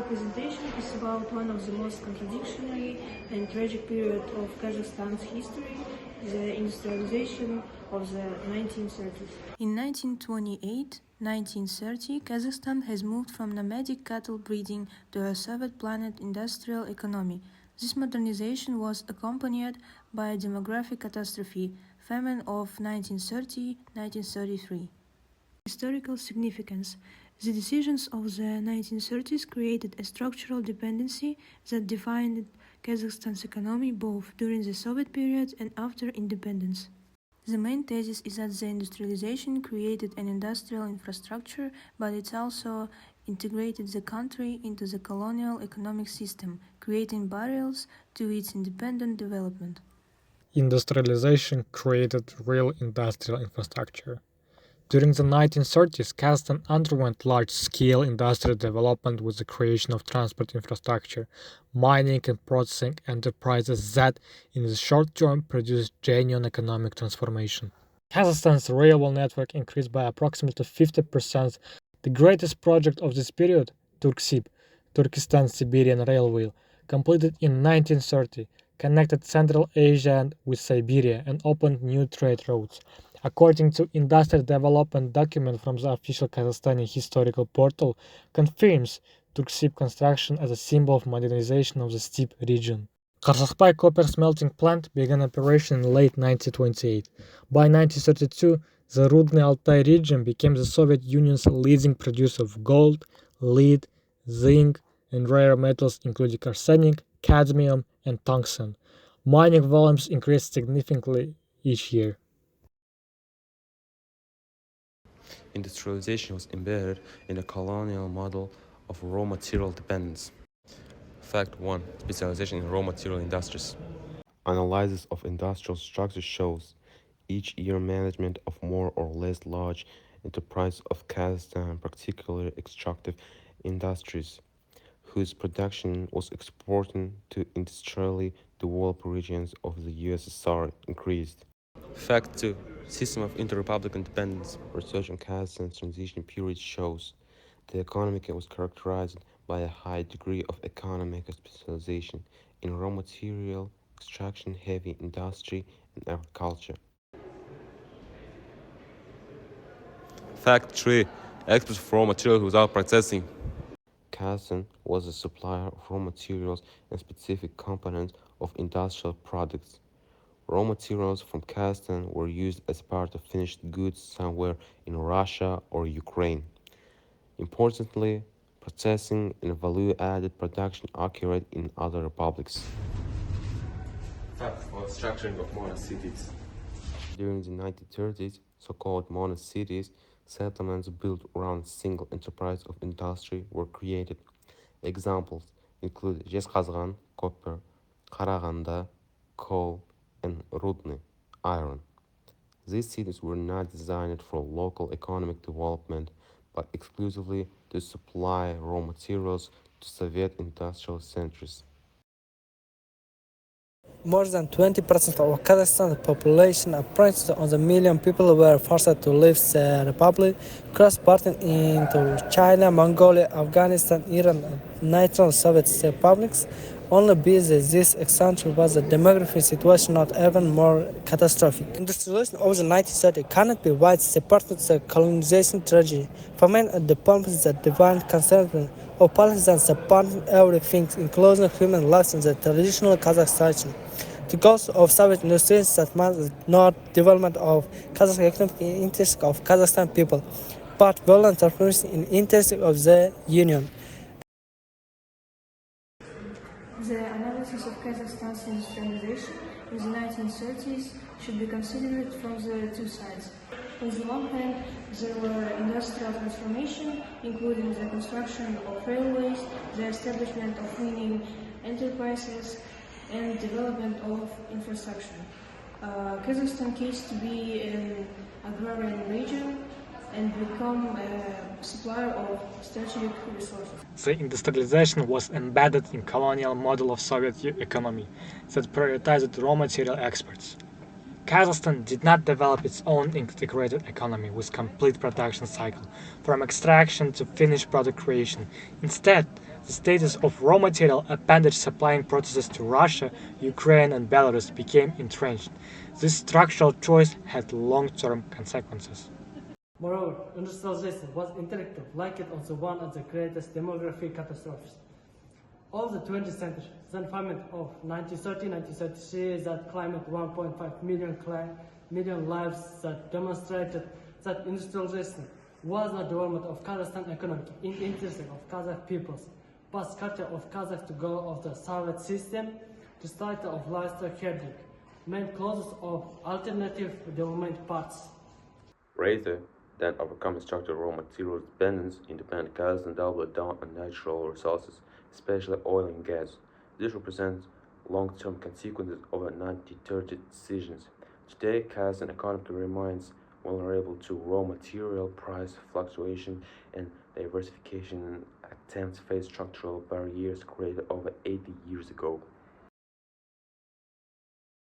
presentation is about one of the most contradictory and tragic periods of Kazakhstan's history, the industrialization of the 1930s. In 1928-1930, Kazakhstan has moved from nomadic cattle breeding to a Soviet-planned industrial economy. This modernization was accompanied by a demographic catastrophe, famine of 1930-1933. Historical significance. The decisions of the 1930s created a structural dependency that defined Kazakhstan's economy both during the Soviet period and after independence. The main thesis is that the industrialization created an industrial infrastructure, but it also integrated the country into the colonial economic system, creating barriers to its independent development. Industrialization created real industrial infrastructure. During the 1930s, Kazakhstan underwent large-scale industrial development with the creation of transport infrastructure, mining and processing enterprises that, in the short term, produced genuine economic transformation. Kazakhstan's railway network increased by approximately 50%. The greatest project of this period, Turksib, Turkestan-Siberian Railway, completed in 1930, connected Central Asia with Siberia and opened new trade routes. According to industrial development document from the official Kazakhstani historical portal, confirms Turksib construction as a symbol of modernization of the steppe region. Karsakhpay copper smelting plant began operation in late 1928. By 1932, the Rudny Altai region became the Soviet Union's leading producer of gold, lead, zinc, and rare metals including arsenic, cadmium, and tungsten. Mining volumes increased significantly each year. Industrialization was embedded in a colonial model of raw material dependence. Fact 1. Specialization in raw material industries. Analysis of industrial structure shows each year management of more or less large enterprises of Kazakhstan, particularly extractive industries, whose production was exported to industrially developed regions of the USSR, increased. Fact 2. System of inter-republic independence. Research on Kazakhstan's transition period shows the economy was characterized by a high degree of economic specialization in raw material extraction, heavy industry, and agriculture. Fact 3. Export of raw materials without processing. Kazakhstan was a supplier of raw materials and specific components of industrial products. Raw materials from Kazakhstan were used as part of finished goods somewhere in Russia or Ukraine. Importantly, processing and value-added production occurred in other republics. Fact for structuring of monocities. During the 1930s, so-called monocities, settlements built around a single enterprise of industry were created. Examples include Jezkazgan, copper, Karaganda, coal, and Rudny, iron. These cities were not designed for local economic development, but exclusively to supply raw materials to Soviet industrial centers. More than 20% of Kazakhstan's population, approximately on the million people, were forced to leave the republic, cross-border into China, Mongolia, Afghanistan, Iran, and neutral Soviet republics. Only because this expansion was the demographic situation not even more catastrophic. Industrialization of the 1930s cannot be widely supported the colonization tragedy. Famine and the problems that defined conservative of policies that supported everything, including human lives in the traditional Kazakh society. The goals of Soviet industries that meant not development of Kazakh economic interests of Kazakhstan people, but violent interference in interests of the Union. The analysis of Kazakhstan's industrialization in the 1930s should be considered from the two sides. On the one hand, there were industrial transformation, including the construction of railways, the establishment of mining enterprises, and development of infrastructure. Kazakhstan came to be an agrarian region and become a supplier of strategic resources. The industrialization was embedded in colonial model of Soviet economy that prioritized raw material exports. Kazakhstan did not develop its own integrated economy with complete production cycle, from extraction to finished product creation. Instead, the status of raw material appendage supplying processes to Russia, Ukraine, and Belarus became entrenched. This structural choice had long-term consequences. Moreover, industrialization was interactive, like it was one of the greatest demographic catastrophes of the 20th century. The environment of 1930-1933 that claimed 1.5 million lives that demonstrated that industrialization was not development of Kazakhstan economy in interest of Kazakh peoples, but culture of Kazakhs to go of the Soviet system, to start of livestock herding, main causes of alternative development paths. Rather than overcoming structural raw material dependence, independent Kazakhstan doubled down on natural resources, especially oil and gas. This represents long-term consequences of the 1930 decisions. Today, Kazakhstan economy remains vulnerable to raw material price fluctuation and diversification attempts face structural barriers created over 80 years ago.